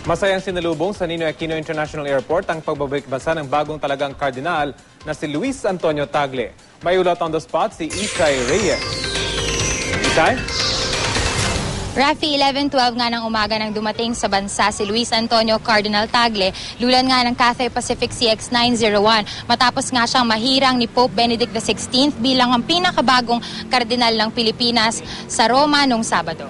Masayang sinalubong sa Ninoy Aquino International Airport ang pagbabalik bansa ng bagong talagang kardinal na si Luis Antonio Tagle. May ulat on the spot si Isay Reyes. Isay? Rafi, 11:12 nga ng umaga nang dumating sa bansa si Luis Antonio Cardinal Tagle, lulan nga ng Cathay Pacific CX-901 matapos nga siyang mahirang ni Pope Benedict XVI bilang ang pinakabagong kardinal ng Pilipinas sa Roma noong Sabado.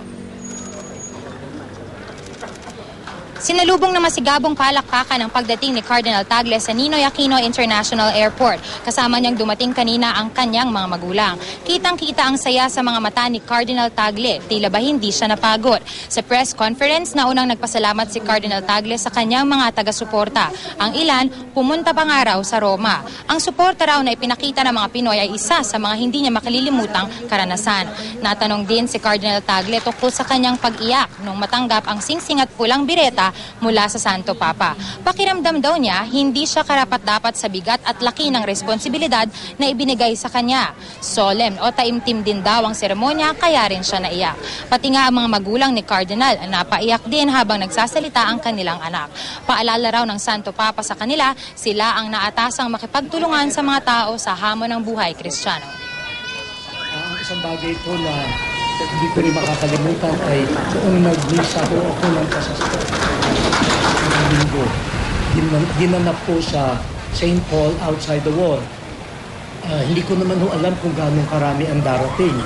Sinalubong na masigabong palakpakan ang pagdating ni Cardinal Tagle sa Ninoy Aquino International Airport. Kasama niyang dumating kanina ang kanyang mga magulang. Kitang-kita ang saya sa mga mata ni Cardinal Tagle. Tila ba hindi siya napagod? Sa press conference, naunang nagpasalamat si Cardinal Tagle sa kanyang mga taga-suporta. Ang ilan, pumunta pang araw sa Roma. Ang suporta raw na ipinakita ng mga Pinoy ay isa sa mga hindi niya makalilimutang karanasan. Natanong din si Cardinal Tagle tungkol sa kanyang pag-iyak nung matanggap ang singsing at pulang bireta mula sa Santo Papa. Pakiramdam daw niya, hindi siya karapat-dapat sa bigat at laki ng responsibilidad na ibinigay sa kanya. Solemn o taimtim din daw ang seremonya, kaya rin siya naiyak. Pati nga ang mga magulang ni Cardinal napaiyak din habang nagsasalita ang kanilang anak. Paalala raw ng Santo Papa sa kanila, sila ang naatasang makipagtulungan sa mga tao sa hamon ng buhay Kristiyano. Ang isang bagay po na hindi ko rin makakalimutan ay noong nag-misa ako ng pasasal. Ang linggo, ginanap po sa St. Paul outside the wall. Hindi ko naman alam kung gaano karami ang darating.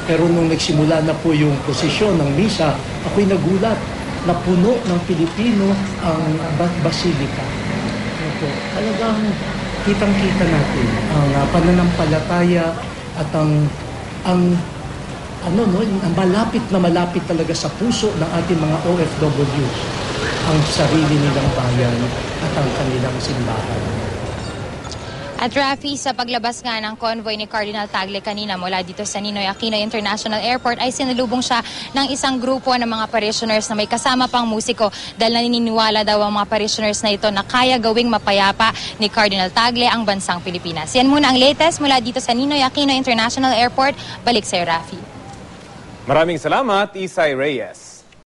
Pero nung nagsimula na po yung posisyon ng misa, ako'y nagulat na puno ng Pilipino ang basilika. Talagang kitang-kita natin ang pananampalataya at ang malapit talaga sa puso ng ating mga OFWs ang sarili nilang bayan at ang kanilang simbahan. At Rafi, sa paglabas nga ng convoy ni Cardinal Tagle kanina mula dito sa Ninoy Aquino International Airport ay sinalubong siya ng isang grupo ng mga parishioners na may kasama pang musiko dahil naniniwala daw ang mga parishioners na ito na kaya gawing mapayapa ni Cardinal Tagle ang bansang Pilipinas. Yan muna ang latest mula dito sa Ninoy Aquino International Airport. Balik sa'yo, Rafi. Maraming salamat, Isay Reyes.